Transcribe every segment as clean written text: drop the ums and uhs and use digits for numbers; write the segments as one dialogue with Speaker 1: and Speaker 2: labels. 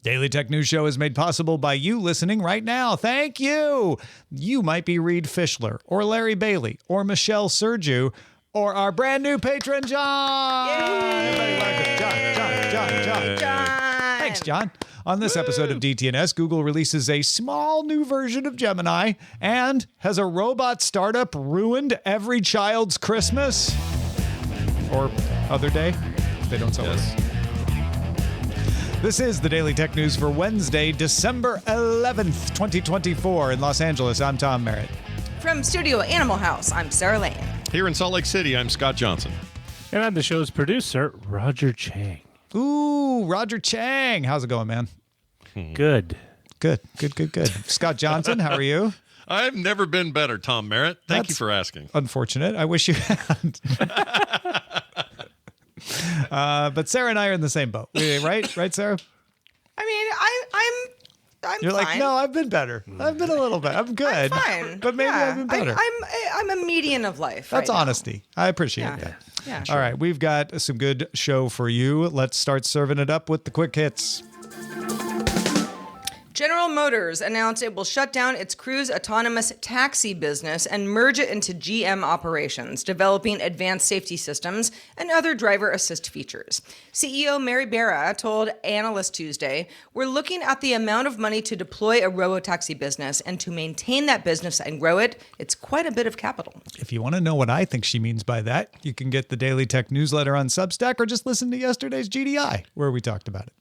Speaker 1: Daily Tech News Show is made possible by you listening right now. Thank you. You might be Reed Fischler or Larry Bailey or Michelle Sergiu or our brand new patron, John. Everybody welcome John. Thanks, John. On this episode of DTNS, Google releases a small new version of Gemini, and has a robot startup ruined every child's Christmas? Or other day? They don't sell it. This is the Daily Tech News for Wednesday, December 11th, 2024. In Los Angeles, I'm Tom Merritt.
Speaker 2: From Studio Animal House, I'm Sarah Lane.
Speaker 3: Here in Salt Lake City, I'm Scott Johnson.
Speaker 4: And I'm the show's producer, Roger Chang.
Speaker 1: Ooh, Roger Chang. How's it going, man?
Speaker 4: Good.
Speaker 1: Good. Scott Johnson, how are you?
Speaker 3: I've never been better, Tom Merritt. Thank you for asking.
Speaker 1: Unfortunate. I wish you had. But Sarah and I are in the same boat, right? Right, Sarah?
Speaker 2: I mean, I'm
Speaker 1: You're
Speaker 2: fine.
Speaker 1: like, no, I've been better. I've been a little bit. I'm good.
Speaker 2: I'm fine.
Speaker 1: But maybe I've been better.
Speaker 2: I'm a median of life.
Speaker 1: That's
Speaker 2: right
Speaker 1: honesty. I appreciate that.
Speaker 2: Yeah, sure.
Speaker 1: All right, we've got some good show for you. Let's start serving it up with the quick hits.
Speaker 2: General Motors announced it will shut down its Cruise autonomous taxi business and merge it into GM operations, developing advanced safety systems and other driver assist features. CEO Merritt told analysts Tuesday, "We're looking at the amount of money to deploy a robotaxi business, and to maintain that business and grow it, it's quite a bit of capital."
Speaker 1: If you want to know what I think she means by that, you can get the Daily Tech newsletter on Substack or just listen to yesterday's GDI, where we talked about it.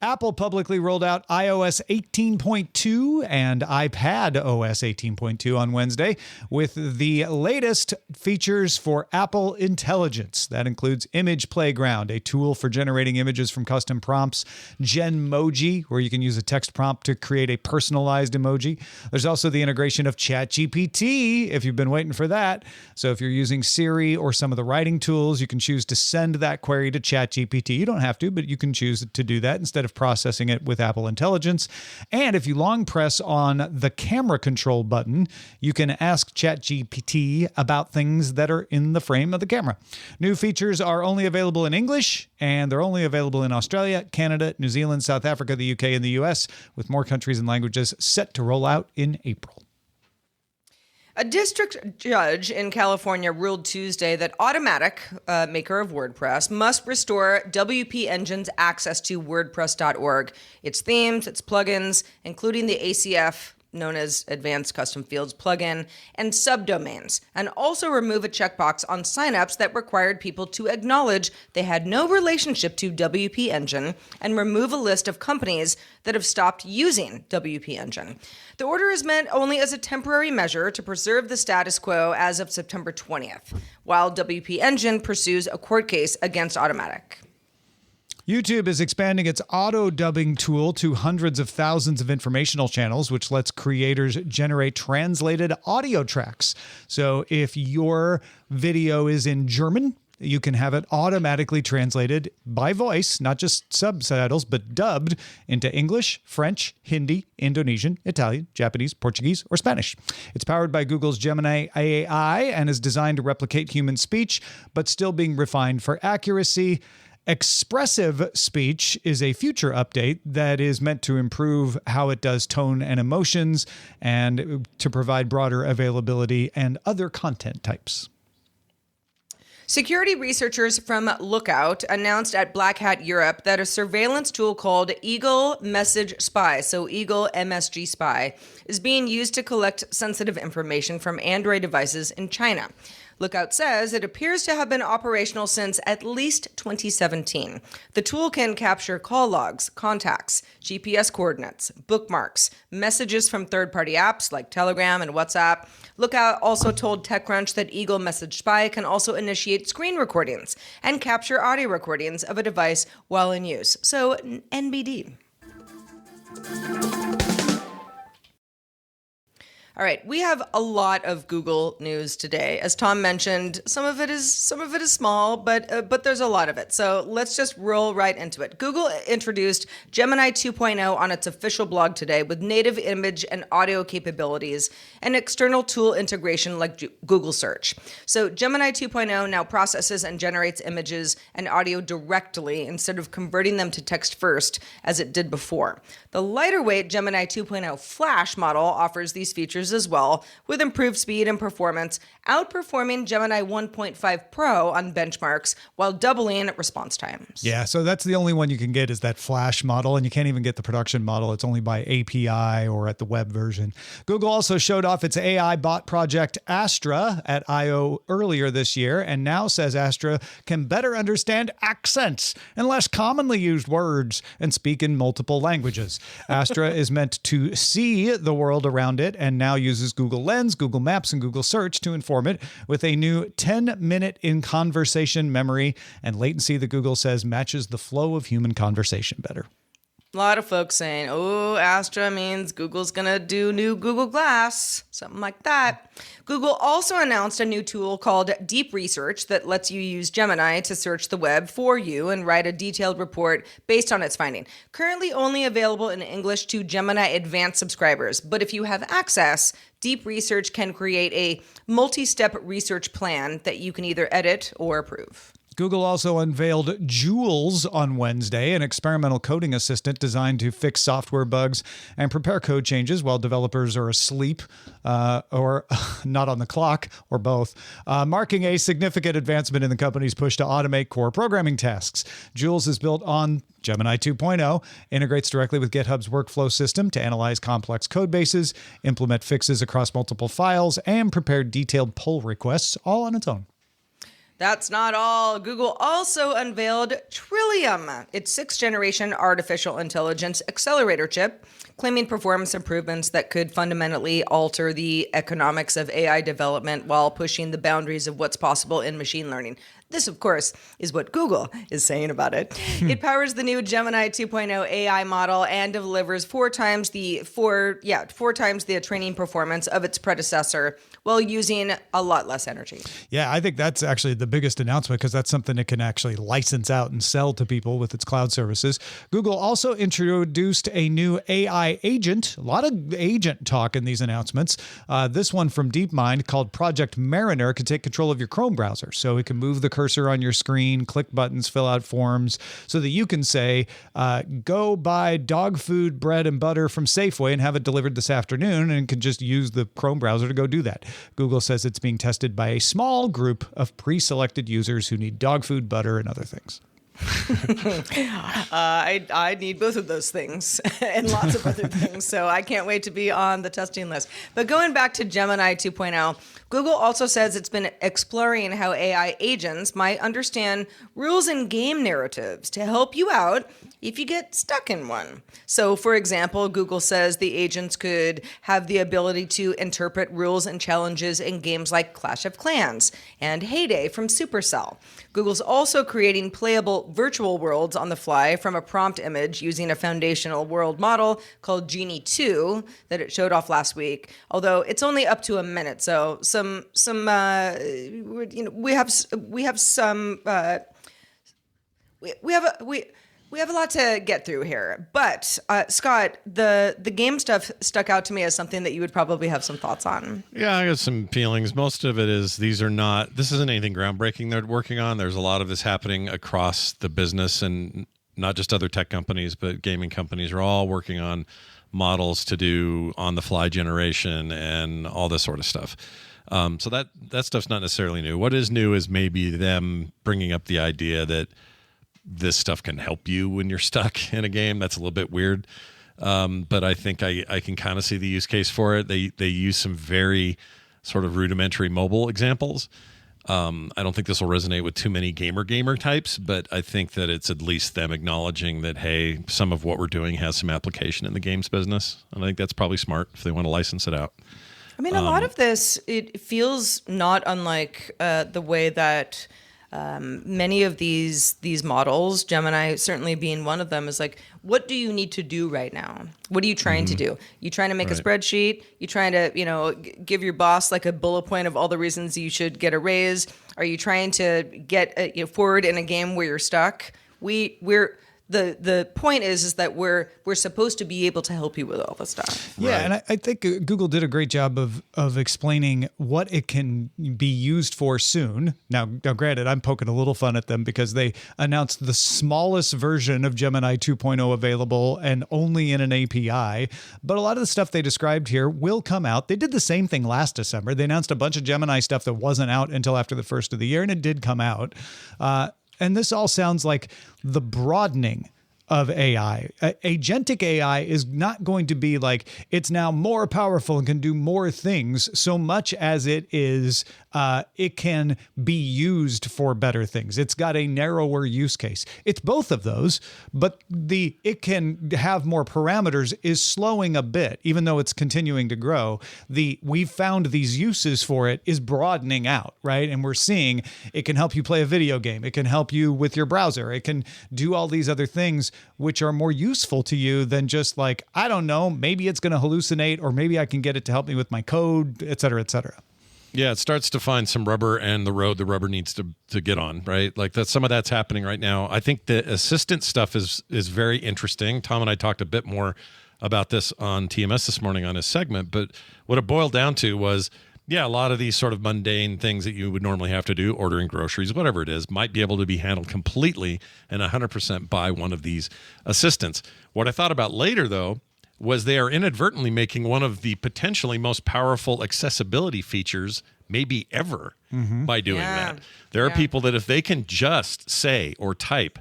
Speaker 1: Apple publicly rolled out iOS 18.2 and iPad OS 18.2 on Wednesday with the latest features for Apple Intelligence. That includes Image Playground, a tool for generating images from custom prompts, Genmoji, where you can use a text prompt to create a personalized emoji. There's also the integration of ChatGPT, if you've been waiting for that. So if you're using Siri or some of the writing tools, you can choose to send that query to ChatGPT. You don't have to, but you can choose to do that instead of processing it with Apple Intelligence. And if you long press on the camera control button, you can ask ChatGPT about things that are in the frame of the camera. New features are only available in English, and they're only available in Australia, Canada, New Zealand, South Africa, the UK, and the US, with more countries and languages set to roll out in April.
Speaker 2: A district judge in California ruled Tuesday that Automatic, maker of WordPress, must restore WP Engine's access to WordPress.org, its themes, its plugins, including the ACF, known as Advanced Custom Fields plugin, and subdomains, and also remove a checkbox on signups that required people to acknowledge they had no relationship to WP Engine, and remove a list of companies that have stopped using WP Engine. The order is meant only as a temporary measure to preserve the status quo as of September 20th, while WP Engine pursues a court case against Automatic.
Speaker 1: YouTube is expanding its auto-dubbing tool to hundreds of thousands of informational channels, which lets creators generate translated audio tracks. So if your video is in German, you can have it automatically translated by voice, not just subtitles, but dubbed into English, French, Hindi, Indonesian, Italian, Japanese, Portuguese, or Spanish. It's powered by Google's Gemini AI and is designed to replicate human speech, but still being refined for accuracy. Expressive speech is a future update that is meant to improve how it does tone and emotions and to provide broader availability and other content types.
Speaker 2: Security researchers from Lookout announced at Black Hat Europe that a surveillance tool called Eagle Message Spy, so Eagle MSG Spy, is being used to collect sensitive information from Android devices in China. Lookout says it appears to have been operational since at least 2017. The tool can capture call logs, contacts, GPS coordinates, bookmarks, messages from third-party apps like Telegram and WhatsApp. Lookout also told TechCrunch that Eagle Message Spy can also initiate screen recordings and capture audio recordings of a device while in use. So, NBD. All right, we have a lot of Google news today. As Tom mentioned, some of it is small, but there's a lot of it. So let's just roll right into it. Google introduced Gemini 2.0 on its official blog today with native image and audio capabilities and external tool integration like Google Search. So Gemini 2.0 now processes and generates images and audio directly instead of converting them to text first as it did before. The lighter weight Gemini 2.0 Flash model offers these features as well, with improved speed and performance, outperforming Gemini 1.5 Pro on benchmarks while doubling response times.
Speaker 1: Yeah, so that's the only one you can get is that Flash model, and you can't even get the production model. It's only by API or at the web version. Google also showed off its AI bot project Astra at I/O earlier this year, and now says Astra can better understand accents and less commonly used words and speak in multiple languages. Astra is meant to see the world around it and now uses Google Lens, Google Maps, and Google Search to inform it with a new 10-minute in-conversation memory and latency that Google says matches the flow of human conversation better.
Speaker 2: A lot of folks saying, oh, Astra means Google's going to do new Google Glass, something like that. Google also announced a new tool called Deep Research that lets you use Gemini to search the web for you and write a detailed report based on its finding. Currently only available in English to Gemini Advanced subscribers, but if you have access, Deep Research can create a multi-step research plan that you can either edit or approve.
Speaker 1: Google also unveiled Jules on Wednesday, an experimental coding assistant designed to fix software bugs and prepare code changes while developers are asleep or not on the clock, or both, marking a significant advancement in the company's push to automate core programming tasks. Jules is built on Gemini 2.0, integrates directly with GitHub's workflow system to analyze complex code bases, implement fixes across multiple files, and prepare detailed pull requests all on its own.
Speaker 2: That's not all. Google also unveiled Trillium, its sixth-generation artificial intelligence accelerator chip, claiming performance improvements that could fundamentally alter the economics of AI development while pushing the boundaries of what's possible in machine learning. This, of course, is what Google is saying about it. It powers the new Gemini 2.0 AI model and delivers four times the training performance of its predecessor while using a lot less energy.
Speaker 1: Yeah, I think that's actually the biggest announcement because that's something it can actually license out and sell to people with its cloud services. Google also introduced a new AI agent. A lot of agent talk in these announcements. This one from DeepMind called Project Mariner can take control of your Chrome browser. So it can move the cursor on your screen, click buttons, fill out forms so that you can say, go buy dog food, bread, and butter from Safeway and have it delivered this afternoon, and can just use the Chrome browser to go do that. Google says it's being tested by a small group of pre-selected users who need dog food, butter, and other things.
Speaker 2: I need both of those things and lots of other things, so I can't wait to be on the testing list. But going back to Gemini 2.0, Google also says it's been exploring how AI agents might understand rules and game narratives to help you out if you get stuck in one. So, for example, Google says the agents could have the ability to interpret rules and challenges in games like Clash of Clans and Heyday from Supercell. Google's also creating playable virtual worlds on the fly from a prompt image using a foundational world model called Genie 2 that it showed off last week, although it's only up to a minute. So we have a lot to get through here. But Scott, the game stuff stuck out to me as something that you would probably have some thoughts on.
Speaker 3: Yeah, I got some feelings. Most of it is this isn't anything groundbreaking they're working on. There's a lot of this happening across the business, and not just other tech companies, but gaming companies are all working on models to do on-the-fly generation and all this sort of stuff. So that stuff's not necessarily new. What is new is maybe them bringing up the idea that this stuff can help you when you're stuck in a game. That's a little bit weird. But I think I can kind of see the use case for it. They use some very sort of rudimentary mobile examples. I don't think this will resonate with too many gamer types, but I think that it's at least them acknowledging that, hey, some of what we're doing has some application in the games business. And I think that's probably smart if they want to license it out.
Speaker 2: I mean, a lot of this, it feels not unlike the way that Many of these models, Gemini certainly being one of them, is like, what do you need to do right now? What are you trying to do? You trying to make a spreadsheet? You trying to, give your boss like a bullet point of all the reasons you should get a raise? Are you trying to get forward in a game where you're stuck? The point is that we're supposed to be able to help you with all this stuff.
Speaker 1: Yeah, and I think Google did a great job of explaining what it can be used for soon. Now, granted, I'm poking a little fun at them because they announced the smallest version of Gemini 2.0 available and only in an API. But a lot of the stuff they described here will come out. They did the same thing last December. They announced a bunch of Gemini stuff that wasn't out until after the first of the year, and it did come out. And this all sounds like the broadening of AI. Agentic AI is not going to be like it's now more powerful and can do more things so much as it is it can be used for better things. It's got a narrower use case. It's both of those, but it can have more parameters is slowing a bit, even though it's continuing to grow. We've found these uses for it is broadening out, right? And we're seeing it can help you play a video game. It can help you with your browser. It can do all these other things which are more useful to you than just like, I don't know, maybe it's going to hallucinate or maybe I can get it to help me with my code, et cetera, et cetera.
Speaker 3: Yeah, it starts to find some rubber and the road the rubber needs to get on, right? Like some of that's happening right now. I think the assistant stuff is very interesting. Tom and I talked a bit more about this on TMS this morning on his segment, but what it boiled down to was, yeah, a lot of these sort of mundane things that you would normally have to do, ordering groceries, whatever it is, might be able to be handled completely and 100% by one of these assistants. What I thought about later, though, was they are inadvertently making one of the potentially most powerful accessibility features maybe ever by doing that. There are people that if they can just say or type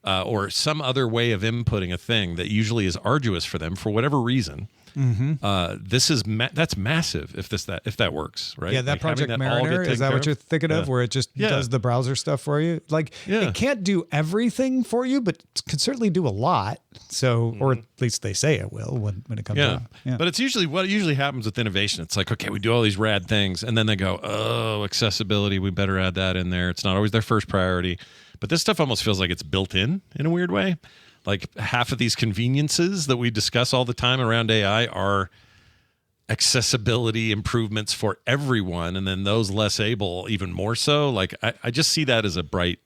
Speaker 3: or some other way of inputting a thing that usually is arduous for them for whatever reason, that's massive if that works, right?
Speaker 1: Yeah, that Project Mariner, is that what you're thinking of, where it just does the browser stuff for you? Like, it can't do everything for you, but it can certainly do a lot. So, or at least they say it will when it comes out. Yeah.
Speaker 3: But it's usually what usually happens with innovation. It's like, okay, we do all these rad things, and then they go, oh, accessibility, we better add that in there. It's not always their first priority. But this stuff almost feels like it's built in a weird way. Like half of these conveniences that we discuss all the time around AI are accessibility improvements for everyone, and then those less able even more so. Like I just see that as a bright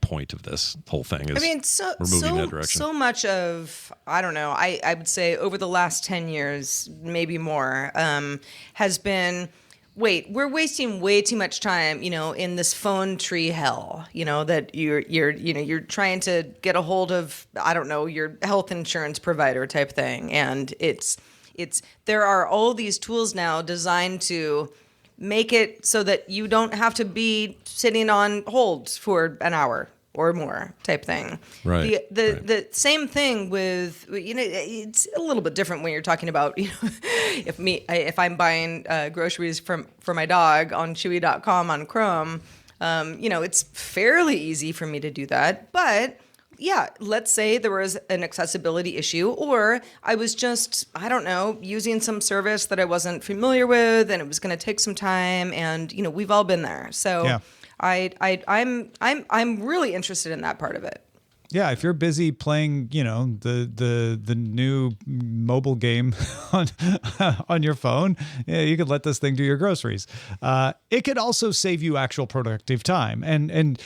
Speaker 3: point of this whole thing. We're moving in that direction.
Speaker 2: So much of, I don't know, I would say over the last 10 years, maybe more, has been, we're wasting way too much time, in this phone tree hell, that you're trying to get a hold of, I don't know, your health insurance provider type thing. And there are all these tools now designed to make it so that you don't have to be sitting on hold for an hour or more type thing.
Speaker 3: Right.
Speaker 2: The same thing with, it's a little bit different when you're talking about, if I'm buying groceries for my dog on Chewy.com on Chrome, it's fairly easy for me to do that. But yeah, let's say there was an accessibility issue, or I was just, I don't know, using some service that I wasn't familiar with and it was going to take some time, and we've all been there. So yeah. I'm really interested in that part of it.
Speaker 1: Yeah, if you're busy playing, the new mobile game on your phone, you could let this thing do your groceries. It could also save you actual productive time. And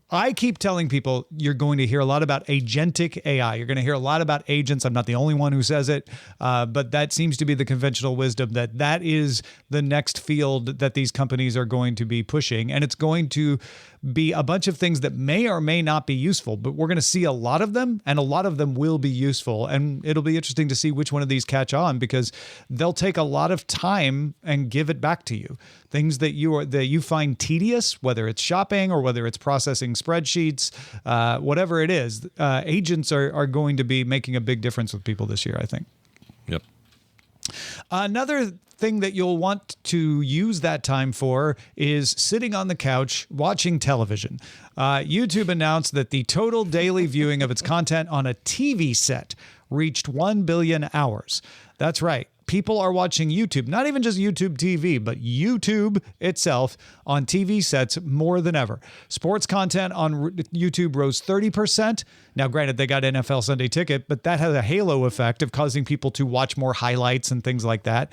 Speaker 1: I keep telling people you're going to hear a lot about agentic AI. You're going to hear a lot about agents. I'm not the only one who says it, but that seems to be the conventional wisdom that is the next field that these companies are going to be pushing. And it's going to be a bunch of things that may or may not be useful, but we're going to see a lot of them, and a lot of them will be useful. And it'll be interesting to see which one of these catch on, because they'll take a lot of time and give it back to you. Things that you find tedious, whether it's shopping or whether it's processing spreadsheets, whatever it is, agents are going to be making a big difference with people this year, I think.
Speaker 3: Yep.
Speaker 1: Another thing that you'll want to use that time for is sitting on the couch watching television. YouTube announced that the total daily viewing of its content on a TV set reached 1 billion hours. That's right. people are watching YouTube, not even just YouTube TV, but YouTube itself on TV sets more than ever. Sports content on YouTube rose 30%. Now, granted, they got NFL Sunday Ticket, but that has a halo effect of causing people to watch more highlights and things like that.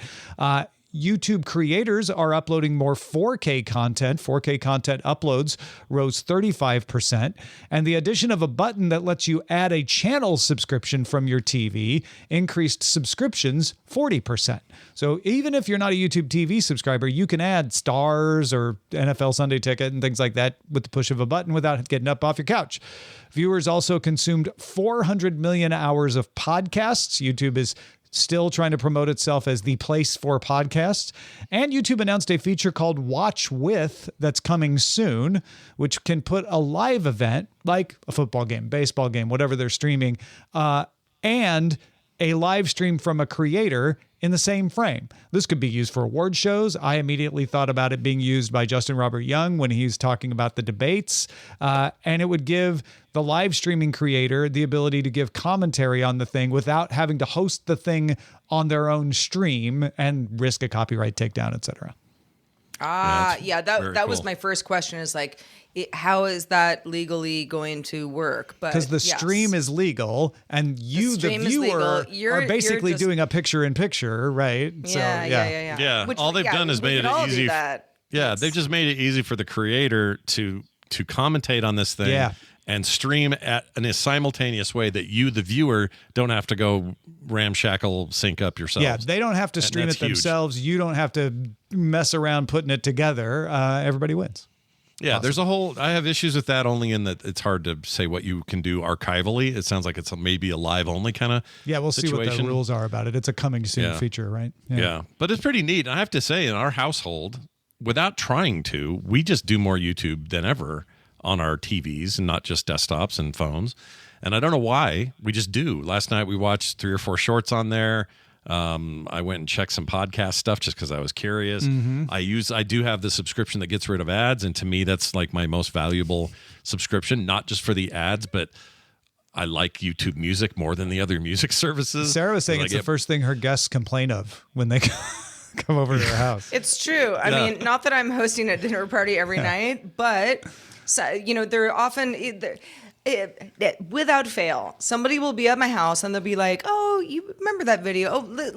Speaker 1: YouTube creators are uploading more 4K content. 4K content uploads rose 35%. And the addition of a button that lets you add a channel subscription from your TV increased subscriptions 40%. So even if you're not a YouTube TV subscriber, you can add stars or NFL Sunday Ticket and things like that with the push of a button without getting up off your couch. Viewers also consumed 400 million hours of podcasts. YouTube is still trying to promote itself as the place for podcasts. And YouTube announced a feature called Watch With that's coming soon, which can put a live event like a football game, baseball game, whatever they're streaming, and a live stream from a creator in the same frame. This could be used for award shows. I immediately thought about it being used by Justin Robert Young when he's talking about the debates. And it would give the live streaming creator the ability to give commentary on the thing without having to host the thing on their own stream and risk a copyright takedown, etc.
Speaker 2: That was my first question is like, how is that legally going to work? But
Speaker 1: because the stream is legal and you, the viewer, are basically just doing a picture-in-picture, right?
Speaker 2: Yeah.
Speaker 3: All they've done is made it easy. They've just made it easy for the creator to commentate on this thing and stream in a simultaneous way that you, the viewer, don't have to go ramshackle sync up yourselves.
Speaker 1: Yeah, they don't have to stream it themselves. You don't have to mess around putting it together. Everybody wins.
Speaker 3: Yeah, there's I have issues with that only in that it's hard to say what you can do archivally. It sounds like it's maybe a live only kind of
Speaker 1: we'll
Speaker 3: situation.
Speaker 1: See what the rules are about it. It's a coming soon feature, right?
Speaker 3: Yeah, but it's pretty neat. I have to say, in our household, without trying to, we just do more YouTube than ever on our TVs and not just desktops and phones. And I don't know why. We just do. Last night we watched 3 or 4 shorts on there. I went and checked some podcast stuff just because I was curious. I do have the subscription that gets rid of ads, and to me that's like my most valuable subscription, not just for the ads, but I like YouTube Music more than the other music services.
Speaker 1: Sarah was saying it's the first thing her guests complain of when they come over to her house.
Speaker 2: It's true. I mean, not that I'm hosting a dinner party every night, but they're often without fail, somebody will be at my house and they'll be like, "Oh, you remember that video? Oh,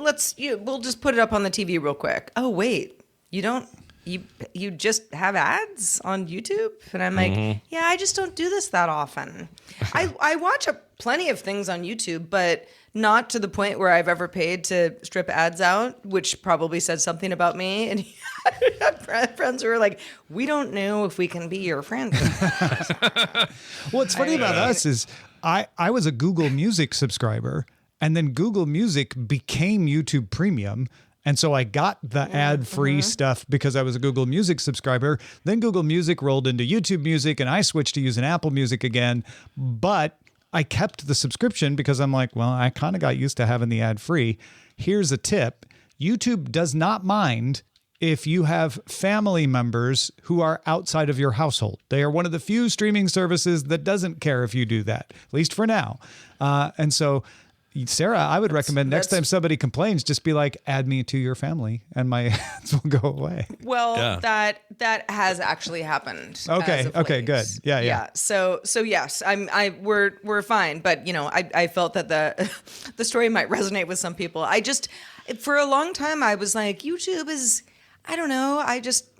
Speaker 2: we'll just put it up on the TV real quick." "Oh, wait, you don't? You just have ads on YouTube?" And I'm like, "Yeah, I just don't do this that often." I watch plenty of things on YouTube, but not to the point where I've ever paid to strip ads out, which probably said something about me. And I had friends who were like, "We don't know if we can be your friend."
Speaker 1: What's funny about us is I was a Google Music subscriber, and then Google Music became YouTube Premium. And so I got the ad-free stuff because I was a Google Music subscriber. Then Google Music rolled into YouTube Music, and I switched to using Apple Music again. But I kept the subscription because I'm like, well, I kind of got used to having the ad-free. Here's a tip. YouTube does not mind if you have family members who are outside of your household. They are one of the few streaming services that doesn't care if you do that, at least for now. And so, Sarah, I would recommend next time somebody complains, just be like, "Add me to your family," and my ads will go away.
Speaker 2: Well, that has actually happened.
Speaker 1: Okay, good. Yeah.
Speaker 2: So yes, we're fine, but I felt that the story might resonate with some people. For a long time I was like, YouTube is, I don't know,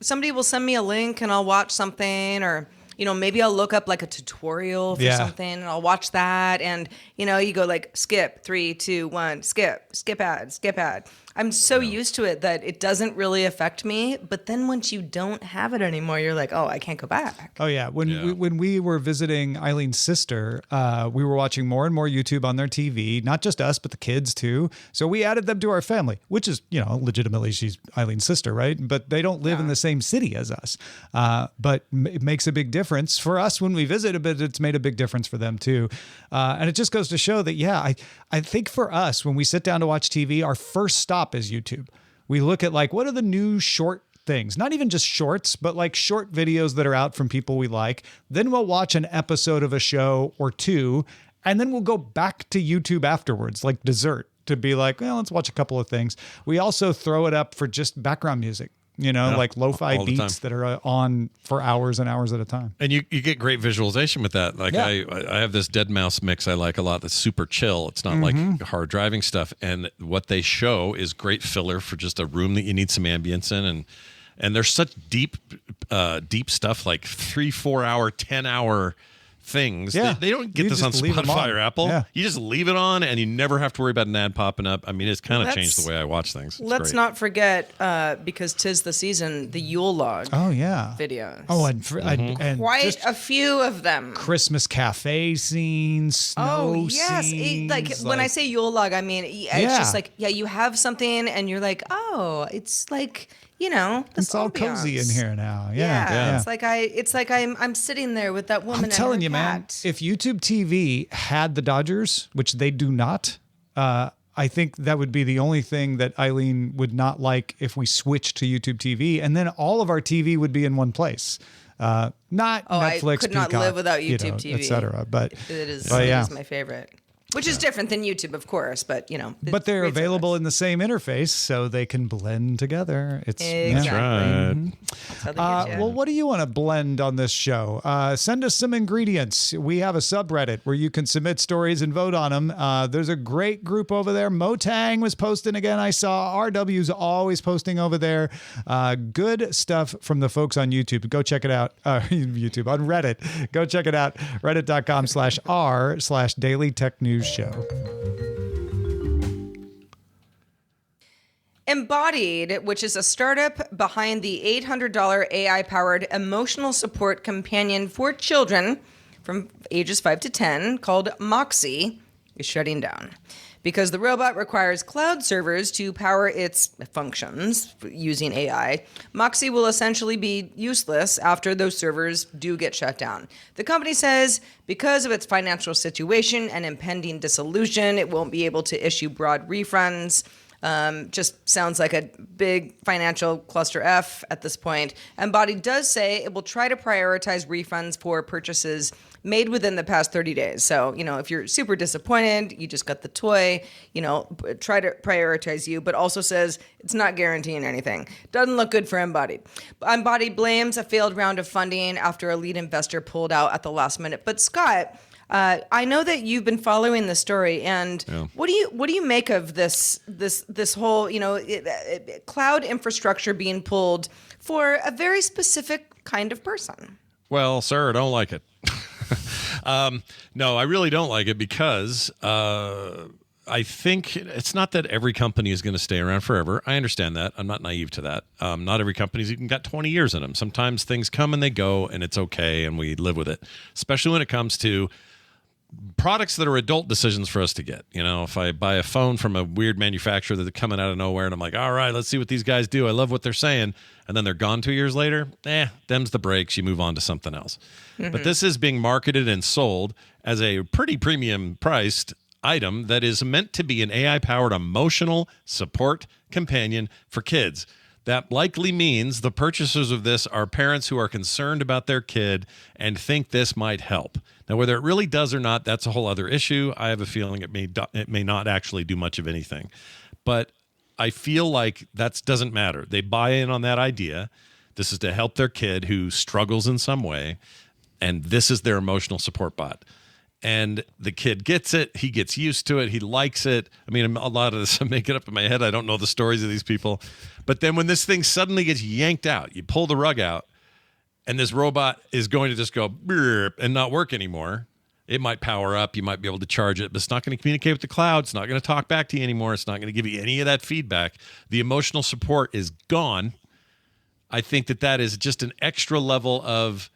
Speaker 2: somebody will send me a link and I'll watch something, or maybe I'll look up like a tutorial for something and I'll watch that. And, you go like, skip, 3, 2, 1, skip ad. I'm so used to it that it doesn't really affect me. But then once you don't have it anymore, you're like, oh, I can't go back.
Speaker 1: Oh, yeah. When we were visiting Eileen's sister, we were watching more and more YouTube on their TV, not just us, but the kids too. So we added them to our family, which is, legitimately she's Eileen's sister, right? But they don't live in the same city as us. But it makes a big difference for us when we visit, but it's made a big difference for them too. And it just goes to show that, I think for us, when we sit down to watch TV, our first stop is YouTube. We look at like, what are the new short things? Not even just shorts, but like short videos that are out from people we like. Then we'll watch an episode of a show or two, and then we'll go back to YouTube afterwards, like dessert. to be like, well, let's watch a couple of things. We also throw it up for just background music. Like lo-fi beats that are on for hours and hours at a time.
Speaker 3: And you get great visualization with that. Like I have this Dead Mouse mix I like a lot that's super chill. It's not like hard driving stuff. And what they show is great filler for just a room that you need some ambience in. And there's such deep stuff like 3-4 hour, 10-hour things.
Speaker 1: Yeah.
Speaker 3: They don't get this on Spotify or Apple. Yeah. You just leave it on and you never have to worry about an ad popping up. I mean, it's kind of changed the way I watch things.
Speaker 2: Let's not forget, because 'tis the season, the Yule log.
Speaker 1: Oh, yeah.
Speaker 2: Videos.
Speaker 1: Oh, and
Speaker 2: quite a few of them.
Speaker 1: Christmas cafe scenes, snow scenes.
Speaker 2: Like when I say Yule log, I mean, it's just like, you have something and you're like, oh, it's like,
Speaker 1: it's all cozy in here now. Yeah.
Speaker 2: It's like I'm sitting there with that woman.
Speaker 1: I'm telling you, man, if YouTube TV had the Dodgers, which they do not, I think that would be the only thing that Eileen would not like if we switched to YouTube TV, and then all of our TV would be in one place. Not Netflix,
Speaker 2: I could not
Speaker 1: Peacock,
Speaker 2: live without YouTube TV,
Speaker 1: etc. But
Speaker 2: it is my favorite. Which is different than YouTube, of course, but
Speaker 1: But they're available in the same interface, so they can blend together.
Speaker 2: Exactly.
Speaker 3: That's right.
Speaker 2: That's how they get you.
Speaker 1: Well, what do you want to blend on this show? Send us some ingredients. We have a subreddit where you can submit stories and vote on them. There's a great group over there. Motang was posting again. I saw RW's always posting over there. Good stuff from the folks on YouTube. Go check it out. YouTube on Reddit. Go check it out. Reddit.com/r/Daily Tech News Show.
Speaker 2: Embodied, which is a startup behind the $800 AI-powered emotional support companion for children from ages 5 to 10 called Moxie, is shutting down because the robot requires cloud servers to power its functions using AI. Moxie will essentially be useless after those servers do get shut down. The company says because of its financial situation and impending dissolution, it won't be able to issue broad refunds. Just sounds like a big financial cluster F at this point. Embodied does say it will try to prioritize refunds for purchases made within the past 30 days. So, if you're super disappointed, you just got the toy, try to prioritize you, but also says it's not guaranteeing anything. Doesn't look good for Embodied. Embodied blames a failed round of funding after a lead investor pulled out at the last minute. But Scott, I know that you've been following the story, and what do you make of this whole cloud infrastructure being pulled for a very specific kind of person?
Speaker 3: Well, sir, I don't like it. No, I really don't like it because I think it's not that every company is going to stay around forever. I understand that. I'm not naive to that. Not every company's even got 20 years in them. Sometimes things come and they go, and it's okay, and we live with it, especially when it comes to products that are adult decisions for us to get. If I buy a phone from a weird manufacturer that's coming out of nowhere and I'm like, all right, let's see what these guys do. I love what they're saying. And then they're gone 2 years later. Them's the breaks. You move on to something else. Mm-hmm. But this is being marketed and sold as a pretty premium priced item that is meant to be an AI powered emotional support companion for kids. That likely means the purchasers of this are parents who are concerned about their kid and think this might help. Now, whether it really does or not, that's a whole other issue. I have a feeling it may not actually do much of anything. But I feel like that doesn't matter. They buy in on that idea. This is to help their kid who struggles in some way, and this is their emotional support bot. And the kid gets it. He gets used to it. He likes it. I mean, a lot of this, I'm making up in my head. I don't know the stories of these people. But then when this thing suddenly gets yanked out, you pull the rug out, and this robot is going to just go and not work anymore. It might power up. You might be able to charge it, but it's not going to communicate with the cloud. It's not going to talk back to you anymore. It's not going to give you any of that feedback. The emotional support is gone. I think that is just an extra level of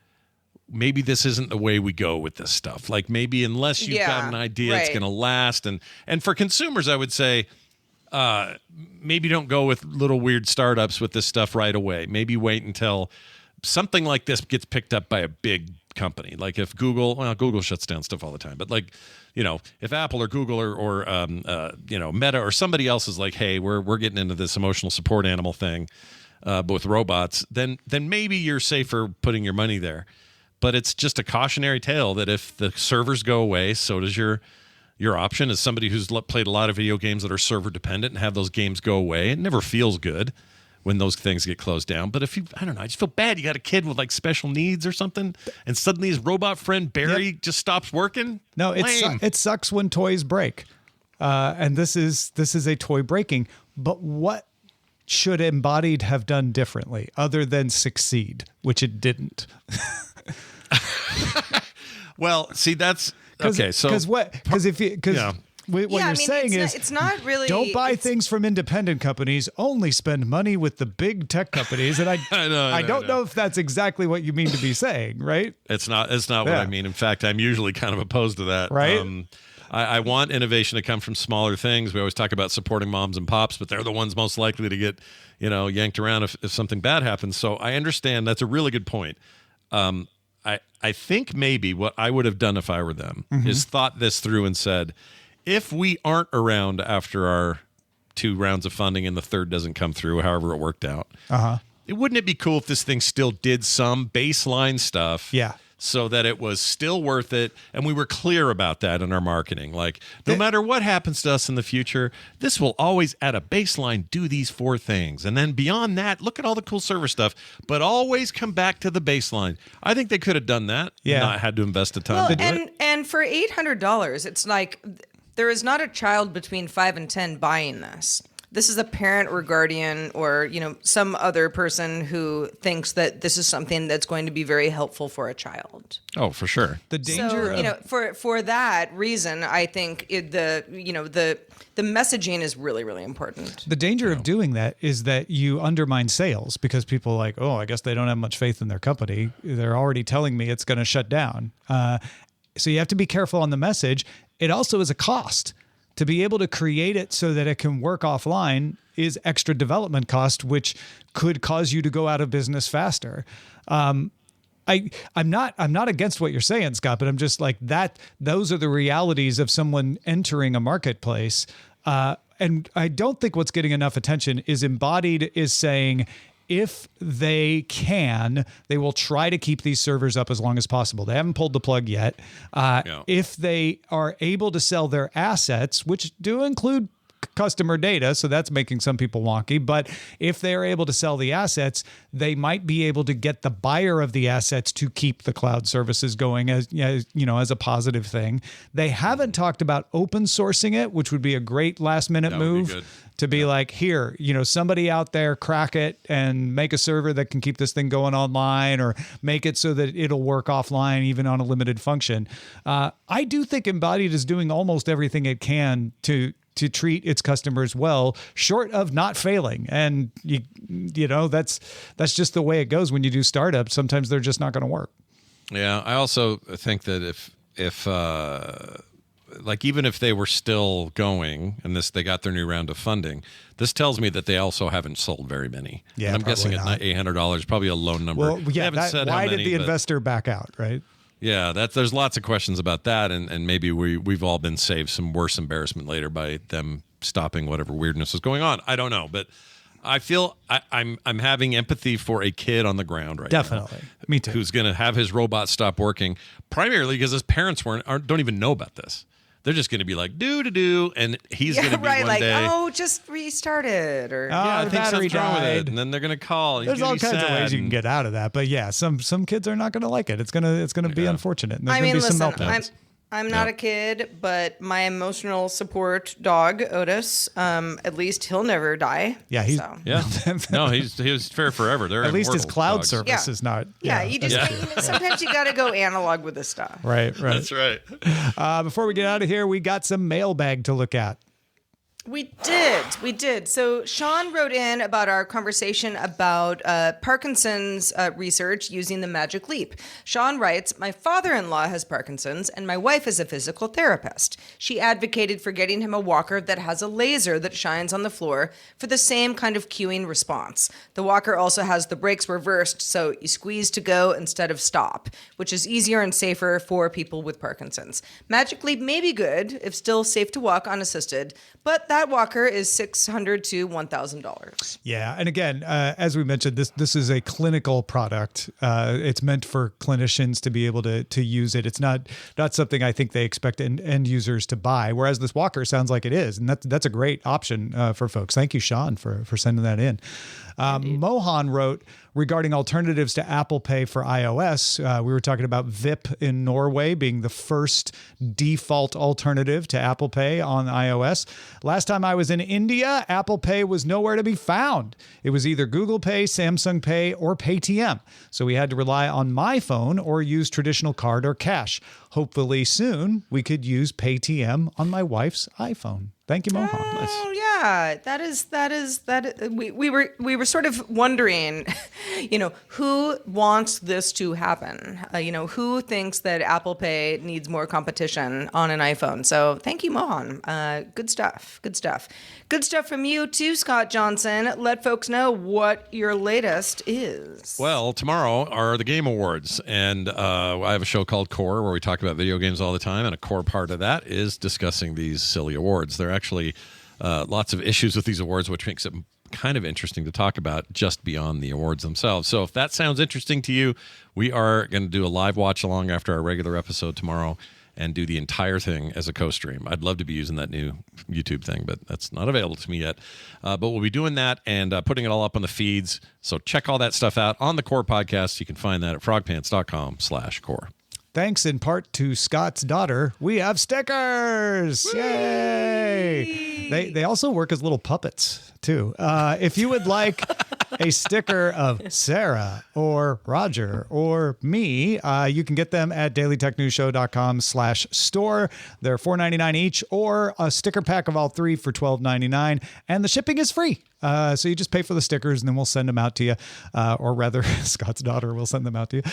Speaker 3: maybe this isn't the way we go with this stuff. Like maybe unless you've got an idea, it's going to last. And for consumers, I would say maybe don't go with little weird startups with this stuff right away. Maybe wait until something like this gets picked up by a big company. Like if Google shuts down stuff all the time. But if Apple or Google or Meta or somebody else is like, hey, we're getting into this emotional support animal thing, but with robots, then maybe you're safer putting your money there. But it's just a cautionary tale that if the servers go away, so does your your option as somebody who's played a lot of video games that are server dependent and have those games go away. It never feels good when those things get closed down. But if you, I don't know, I just feel bad. You got a kid with like special needs or something, and suddenly his robot friend Barry just stops working.
Speaker 1: No, it sucks when toys break. And this is a toy breaking. But what should Embodied have done differently other than succeed, which it didn't?
Speaker 3: Well, see, that's okay. So
Speaker 1: what you're saying is
Speaker 2: it's not really.
Speaker 1: Don't buy things from independent companies. Only spend money with the big tech companies. And I don't know if that's exactly what you mean to be saying, right?
Speaker 3: It's not what I mean. In fact, I'm usually kind of opposed to that.
Speaker 1: Right.
Speaker 3: I want innovation to come from smaller things. We always talk about supporting moms and pops, but they're the ones most likely to get, yanked around if something bad happens. So I understand. That's a really good point. I think maybe what I would have done if I were them is thought this through and said, if we aren't around after our 2 rounds of funding and the third doesn't come through, however it worked out, wouldn't it be cool if this thing still did some baseline stuff?
Speaker 1: Yeah.
Speaker 3: So that it was still worth it, and we were clear about that in our marketing. Like, no matter what happens to us in the future, this will always, at a baseline, do these 4 things. And then beyond that, look at all the cool server stuff, but always come back to the baseline. I think they could have done that, not had to invest a ton to do it.
Speaker 2: And for $800, it's like there is not a child between 5 and 10 buying this. This is a parent or guardian or, some other person who thinks that this is something that's going to be very helpful for a child.
Speaker 3: Oh, for sure.
Speaker 1: The danger
Speaker 2: for that reason, I think the messaging is really, really important.
Speaker 1: The danger of doing that is that you undermine sales because people are like, oh, I guess they don't have much faith in their company. They're already telling me it's going to shut down. So you have to be careful on the message. It also is a cost. To be able to create it so that it can work offline is extra development cost, which could cause you to go out of business faster. I'm not against what you're saying, Scott, but I'm just like that. Those are the realities of someone entering a marketplace. And I don't think what's getting enough attention is Embodied is saying, if they can, they will try to keep these servers up as long as possible. They haven't pulled the plug yet. If they are able to sell their assets, which do include customer data, so that's making some people wonky, but if they're able to sell the assets, they might be able to get the buyer of the assets to keep the cloud services going as a positive thing. They haven't talked about open sourcing it, which would be a great last minute move to be like, here, somebody out there crack it and make a server that can keep this thing going online, or make it so that it'll work offline even on a limited function. I do think Embodied is doing almost everything it can to treat its customers well, short of not failing. And that's just the way it goes when you do startups. Sometimes they're just not going to work.
Speaker 3: Yeah, I also think that if even if they were still going and they got their new round of funding, this tells me that they also haven't sold very many. Yeah, and I'm guessing at $800, probably a low number.
Speaker 1: Well, yeah, why did the investor back out, right?
Speaker 3: Yeah, there's lots of questions about that, and maybe we've all been saved some worse embarrassment later by them stopping whatever weirdness was going on. I don't know, but I feel I'm having empathy for a kid on the ground right now.
Speaker 1: Definitely, me too.
Speaker 3: Who's going to have his robot stop working, primarily because his parents don't even know about this. They're just going to be like, do, and he's going to be one day.
Speaker 2: Oh, just restart it, or
Speaker 3: I think something's wrong with it, and then they're going to call.
Speaker 1: There's all kinds of ways you can get out of that, but yeah, some kids are not going to like it. It's going to be unfortunate. And there's going to be some meltdowns.
Speaker 2: I'm not a kid, but my emotional support dog, Otis, at least he'll never die.
Speaker 1: Yeah,
Speaker 3: no, he was fair forever. They're
Speaker 1: at least his cloud
Speaker 3: dogs.
Speaker 1: service is not.
Speaker 2: Yeah, you just sometimes you got to go analog with this stuff.
Speaker 1: Right.
Speaker 3: That's right.
Speaker 1: Before we get out of here, we got some mailbag to look at.
Speaker 2: We did. So Sean wrote in about our conversation about Parkinson's research using the Magic Leap. Sean writes, my father-in-law has Parkinson's and my wife is a physical therapist. She advocated for getting him a walker that has a laser that shines on the floor for the same kind of cueing response. The walker also has the brakes reversed, so you squeeze to go instead of stop, which is easier and safer for people with Parkinson's. Magic Leap may be good if still safe to walk unassisted, but that walker is $600 to $1,000.
Speaker 1: Yeah, and again, as we mentioned, this is a clinical product. It's meant for clinicians to be able to use it. It's not something I think they expect end users to buy. Whereas this walker sounds like it is, and that's a great option for folks. Thank you, Sean, for sending that in. Mohan wrote regarding alternatives to Apple Pay for iOS. We were talking about VIP in Norway being the first default alternative to Apple Pay on iOS. Last time I was in India, Apple Pay was nowhere to be found. It was either Google Pay, Samsung Pay, or Paytm. So we had to rely on my phone or use traditional card or cash. Hopefully soon we could use Paytm on my wife's iPhone. Thank you, Mohan.
Speaker 2: Oh yeah, that. We were sort of wondering, who wants this to happen? Who thinks that Apple Pay needs more competition on an iPhone? So thank you, Mohan. Good stuff. Good stuff from you too, Scott Johnson. Let folks know what your latest is.
Speaker 3: Well, tomorrow are the Game Awards, and I have a show called Core where we talk about video games all the time, and a core part of that is discussing these silly awards. There are actually lots of issues with these awards, which makes it kind of interesting to talk about just beyond the awards themselves. So if that sounds interesting to you, we are going to do a live watch along after our regular episode tomorrow and do the entire thing as a co-stream. I'd love to be using that new YouTube thing, but that's not available to me yet. But we'll be doing that and putting it all up on the feeds. So check all that stuff out on the Core podcast. You can find that at frogpants.com/core.
Speaker 1: Thanks in part to Scott's daughter, we have stickers. Whee! Yay! They also work as little puppets too. If you would like a sticker of Sarah or Roger or me, you can get them at dailytechnewsshow.com/store. They're $4.99 each, or a sticker pack of all three for $12.99, and the shipping is free. So you just pay for the stickers and then we'll send them out to you. Or rather, Scott's daughter will send them out to you.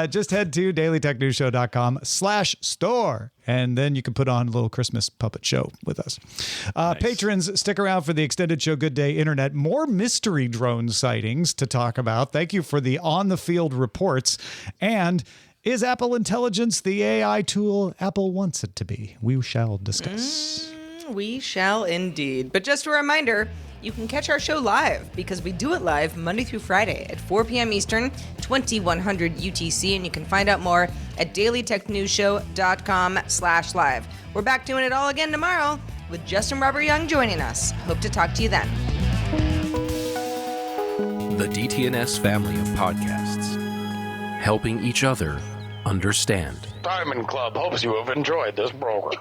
Speaker 1: Just head to dailytechnewsshow.com/store. And then you can put on a little Christmas puppet show with us. Nice. Patrons, stick around for the extended show Good Day Internet. More mystery drone sightings to talk about. Thank you for the on-the-field reports. And is Apple Intelligence the AI tool Apple wants it to be? We shall discuss.
Speaker 2: We shall indeed. But just a reminder, you can catch our show live because we do it live Monday through Friday at 4 p.m. Eastern, 2100 UTC, and you can find out more at dailytechnewsshow.com/live. We're back doing it all again tomorrow with Justin Robert Young joining us. Hope to talk to you then.
Speaker 5: The DTNS family of podcasts, helping each other understand.
Speaker 6: Diamond Club hopes you have enjoyed this program.